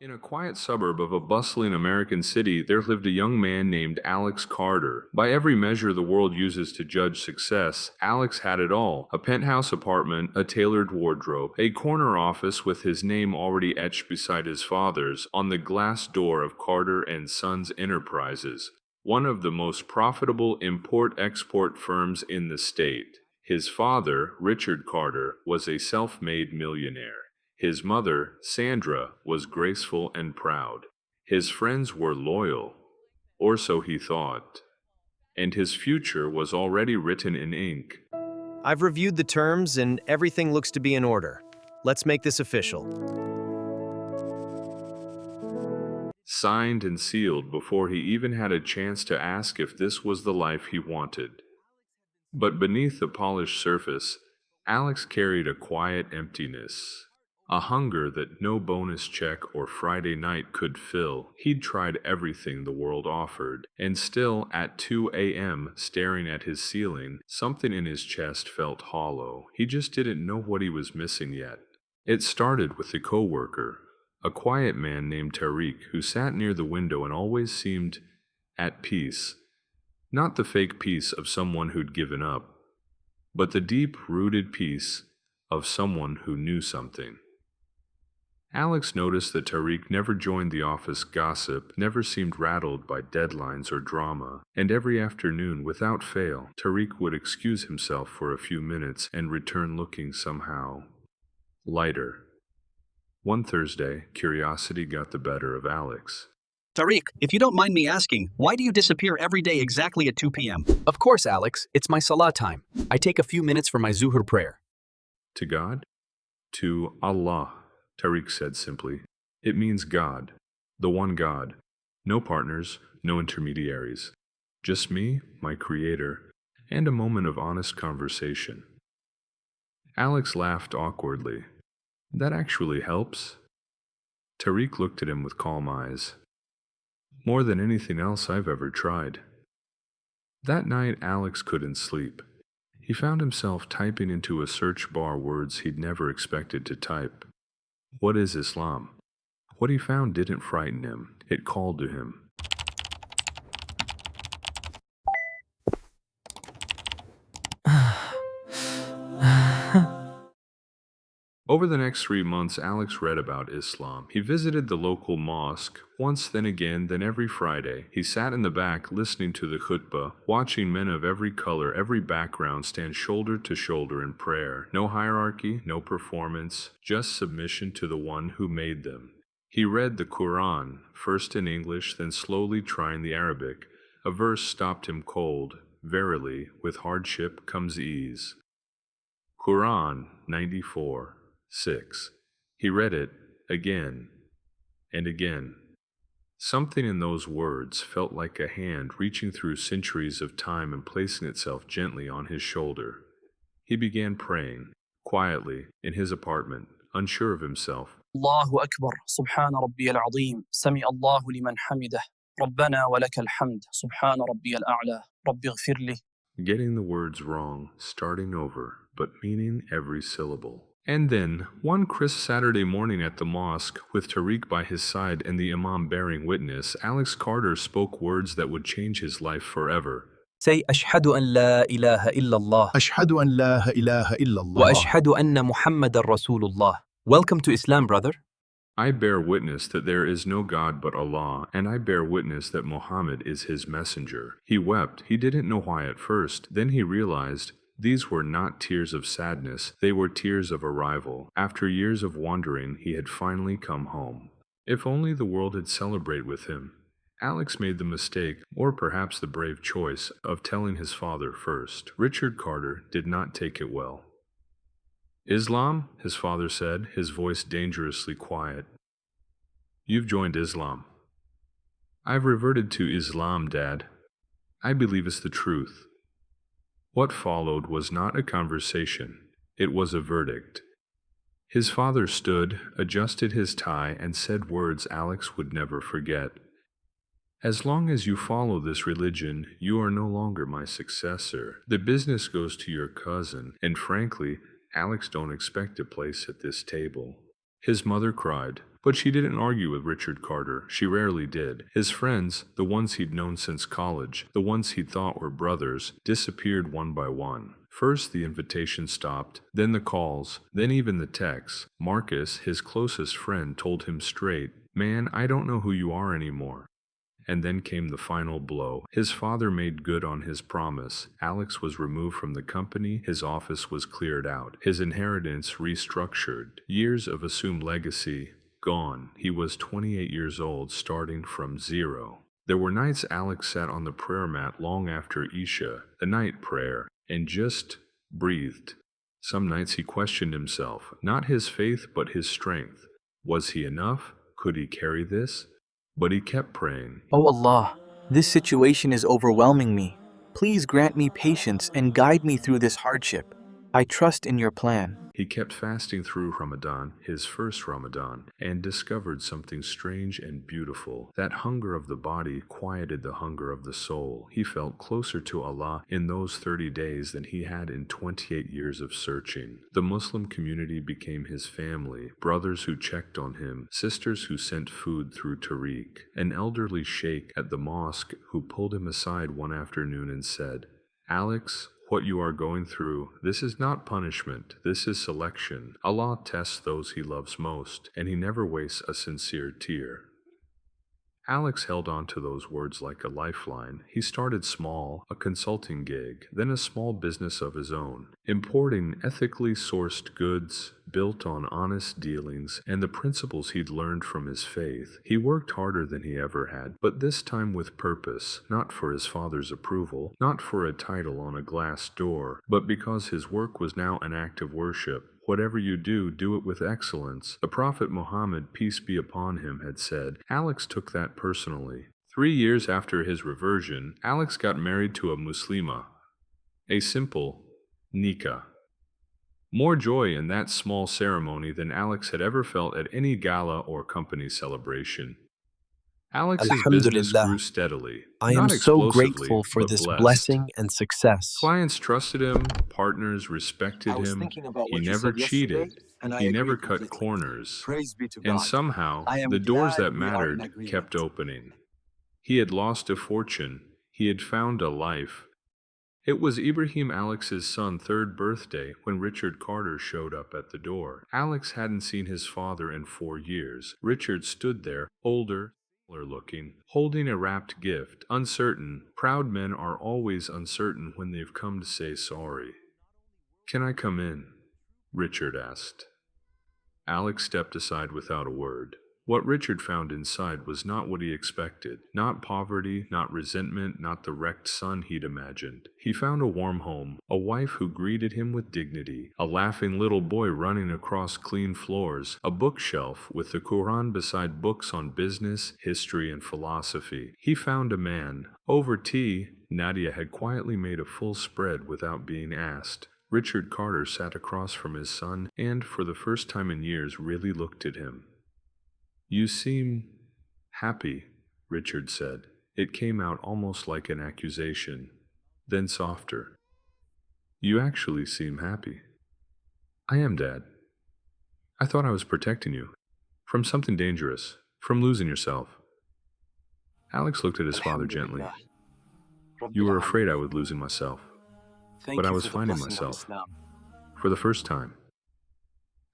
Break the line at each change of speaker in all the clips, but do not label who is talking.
In a quiet suburb of a bustling American city, there lived a young man named Alex Carter. By every measure the world uses to judge success, Alex had it all: a penthouse apartment, a tailored wardrobe, a corner office with his name already etched beside his father's on the glass door of Carter and Sons Enterprises, one of the most profitable import-export firms in the state. His father, Richard Carter, was a self-made millionaire. His mother, Sandra, was graceful and proud. His friends were loyal, or so he thought, and his future was already written in ink.
I've reviewed the terms and everything looks to be in order. Let's make this official.
Signed and sealed before he even had a chance to ask if this was the life he wanted. But beneath the polished surface, Alex carried a quiet emptiness. A hunger that no bonus check or Friday night could fill. He'd tried everything the world offered, and still, at 2 a.m., staring at his ceiling, something in his chest felt hollow. He just didn't know what he was missing yet. It started with a coworker, a quiet man named Tariq, who sat near the window and always seemed at peace. Not the fake peace of someone who'd given up, but the deep-rooted peace of someone who knew something. Alex noticed that Tariq never joined the office gossip, never seemed rattled by deadlines or drama, and every afternoon, without fail, Tariq would excuse himself for a few minutes and return looking somehow lighter. One Thursday, curiosity got the better of Alex.
Tariq, if you don't mind me asking, why do you disappear every day exactly at 2 p.m.?
Of course, Alex, it's my Salah time. I take a few minutes for my Zuhur prayer.
To God? To Allah, Tariq said simply. It means God, the one God. No partners, no intermediaries. Just me, my creator, and a moment of honest conversation. Alex laughed awkwardly. That actually helps. Tariq looked at him with calm eyes. More than anything else I've ever tried. That night, Alex couldn't sleep. He found himself typing into a search bar words he'd never expected to type. What is Islam? What he found didn't frighten him. It called to him. Over the next 3 months, Alex read about Islam. He visited the local mosque, once, then again, then every Friday. He sat in the back, listening to the khutbah, watching men of every color, every background stand shoulder to shoulder in prayer. No hierarchy, no performance, just submission to the one who made them. He read the Quran, first in English, then slowly trying the Arabic. A verse stopped him cold. Verily, with hardship comes ease. Quran 94:6. He read it again and again. Something in those words felt like a hand reaching through centuries of time and placing itself gently on his shoulder. He began praying, quietly, in his apartment, unsure of himself.
Allahu Akbar, Subhana Rabbi al-Azim, Sami Allahu liman hamidah, Rabbana wa laka al-hamd, Subhana Rabbi al-A'la, Rabbi ghfirli.
Getting the words wrong, starting over, but meaning every syllable. And then, one crisp Saturday morning at the mosque, with Tariq by his side and the imam bearing witness, Alex Carter spoke words that would change his life forever.
Say, Ashhadu an la ilaha illallah.
أشهد أن لا إله إلا الله
Wa ashhadu anna Muhammadan Rasulullah. Welcome to Islam, brother.
I bear witness that there is no God but Allah, and I bear witness that Muhammad is his messenger. He wept. He didn't know why at first. Then he realized these were not tears of sadness. They were tears of arrival. After years of wandering, he had finally come home. If only the world had celebrated with him. Alex made the mistake, or perhaps the brave choice, of telling his father first. Richard Carter did not take it well. Islam, his father said, his voice dangerously quiet. You've joined Islam. I've reverted to Islam, Dad. I believe it's the truth. What followed was not a conversation. It was a verdict. His father stood, adjusted his tie, and said words Alex would never forget. As long as you follow this religion, you are no longer my successor. The business goes to your cousin, and frankly, Alex don't expect a place at this table. His mother cried, but she didn't argue with Richard Carter. She rarely did. His friends, the ones he'd known since college, the ones he'd thought were brothers, disappeared one by one. First the invitations stopped, then the calls, then even the texts. Marcus, his closest friend, told him straight, "Man, I don't know who you are anymore." And then came the final blow. His father made good on his promise. Alex was removed from the company, his office was cleared out, his inheritance restructured. Years of assumed legacy gone. He was 28 years old, starting from zero. There were nights Alex sat on the prayer mat long after Isha, the night prayer, and just breathed. Some nights he questioned himself, not his faith but his strength. Was he enough? Could he carry this? But he kept praying.
O Allah, this situation is overwhelming me. Please grant me patience and guide me through this hardship. I trust in your plan.
He kept fasting through Ramadan, his first Ramadan, and discovered something strange and beautiful. That hunger of the body quieted the hunger of the soul. He felt closer to Allah in those 30 days than he had in 28 years of searching. The Muslim community became his family, brothers who checked on him, sisters who sent food through Tariq, an elderly sheikh at the mosque who pulled him aside one afternoon and said, "Alex, what you are going through, this is not punishment, this is selection. Allah tests those he loves most, and he never wastes a sincere tear." Alex held on to those words like a lifeline. He started small, a consulting gig, then a small business of his own, importing ethically sourced goods built on honest dealings and the principles he'd learned from his faith. He worked harder than he ever had, but this time with purpose, not for his father's approval, not for a title on a glass door, but because his work was now an act of worship. Whatever you do, do it with excellence. The Prophet Muhammad, peace be upon him, had said. Alex took that personally. 3 years after his reversion, Alex got married to a Muslima, a simple nikah. More joy in that small ceremony than Alex had ever felt at any gala or company celebration. Alex's business
Alhamdulillah.
grew steadily,
I am
not
so
explosively,
grateful for
but
this
blessed.
blessing and success.
Clients trusted him, partners respected him, he never cheated, he never cut corners, and somehow the doors that mattered kept opening. He had lost a fortune, he had found a life. It was Ibrahim Alex's son's 3rd birthday when Richard Carter showed up at the door. Alex hadn't seen his father in 4 years. Richard stood there, older, looking, holding a wrapped gift, uncertain. Proud men are always uncertain when they've come to say sorry. "Can I come in?" Richard asked. Alex stepped aside without a word. What Richard found inside was not what he expected. Not poverty, not resentment, not the wrecked son he'd imagined. He found a warm home, a wife who greeted him with dignity, a laughing little boy running across clean floors, a bookshelf with the Quran beside books on business, history, and philosophy. He found a man. Over tea, Nadia had quietly made a full spread without being asked. Richard Carter sat across from his son and, for the first time in years, really looked at him. "You seem happy," Richard said. It came out almost like an accusation, then softer. "You actually seem happy." "I am, Dad. I thought I was protecting you. From something dangerous. From losing yourself." Alex looked at his father gently. "You were afraid I would lose myself. But I was finding myself. For the first time."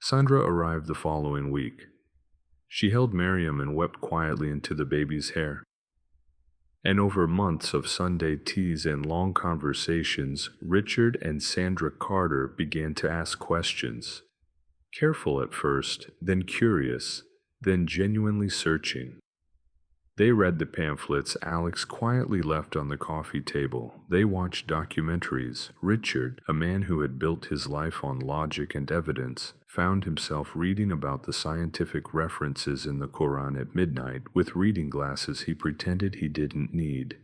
Sandra arrived the following week. She held Miriam and wept quietly into the baby's hair. And over months of Sunday teas and long conversations, Richard and Sandra Carter began to ask questions. Careful at first, then curious, then genuinely searching. They read the pamphlets Alex quietly left on the coffee table. They watched documentaries. Richard, a man who had built his life on logic and evidence, found himself reading about the scientific references in the Quran at midnight with reading glasses he pretended he didn't need.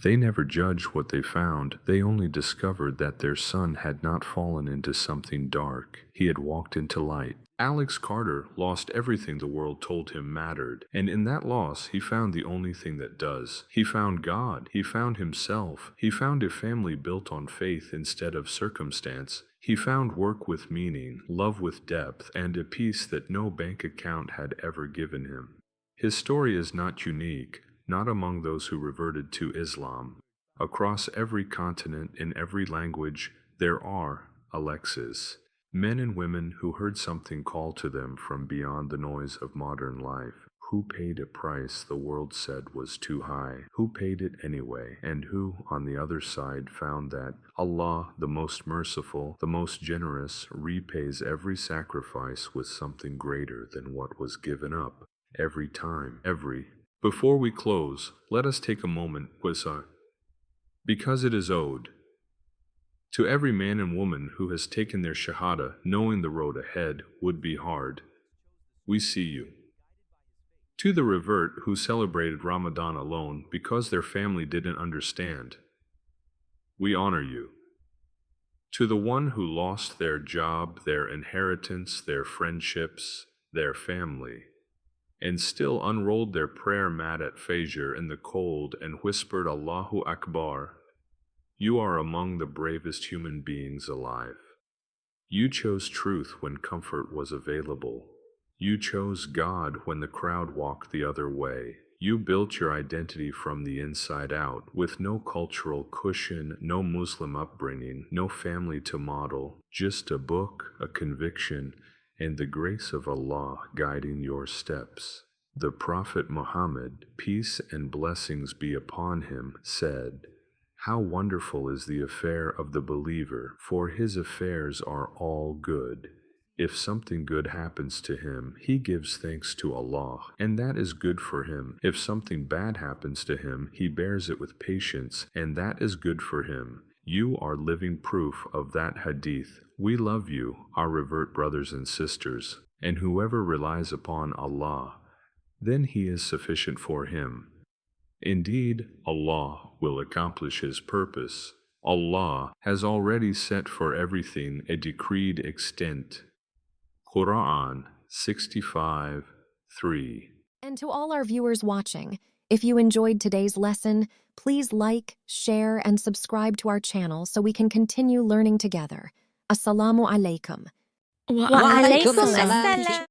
They never judged what they found. They only discovered that their son had not fallen into something dark. He had walked into light. Alex Carter lost everything the world told him mattered, and in that loss he found the only thing that does. He found God. He found himself. He found a family built on faith instead of circumstance. He found work with meaning, love with depth, and a peace that no bank account had ever given him. His story is not unique, not among those who reverted to Islam. Across every continent, in every language, there are Alexis, men and women who heard something call to them from beyond the noise of modern life, who paid a price the world said was too high, who paid it anyway, and who, on the other side, found that Allah, the most merciful, the most generous, repays every sacrifice with something greater than what was given up, every time, every. Before we close, let us take a moment, because it is owed to every man and woman who has taken their shahada, knowing the road ahead would be hard. We see you. To the revert who celebrated Ramadan alone because their family didn't understand, we honor you. To the one who lost their job, their inheritance, their friendships, their family, and still unrolled their prayer mat at Fajr in the cold and whispered Allahu Akbar, you are among the bravest human beings alive. You chose truth when comfort was available. You chose God when the crowd walked the other way. You built your identity from the inside out, with no cultural cushion, no Muslim upbringing, no family to model, just a book, a conviction, and the grace of Allah guiding your steps. The Prophet Muhammad, peace and blessings be upon him, said, how wonderful is the affair of the believer, for his affairs are all good. If something good happens to him, he gives thanks to Allah, and that is good for him. If something bad happens to him, he bears it with patience, and that is good for him. You are living proof of that hadith. We love you, our revert brothers and sisters, and whoever relies upon Allah, then He is sufficient for him. Indeed, Allah will accomplish His purpose. Allah has already set for everything a decreed extent. Quran 65:3.
And to all our viewers watching, if you enjoyed today's lesson, please like, share, and subscribe to our channel so we can continue learning together. Assalamu alaikum.
Wa alaikum assalam.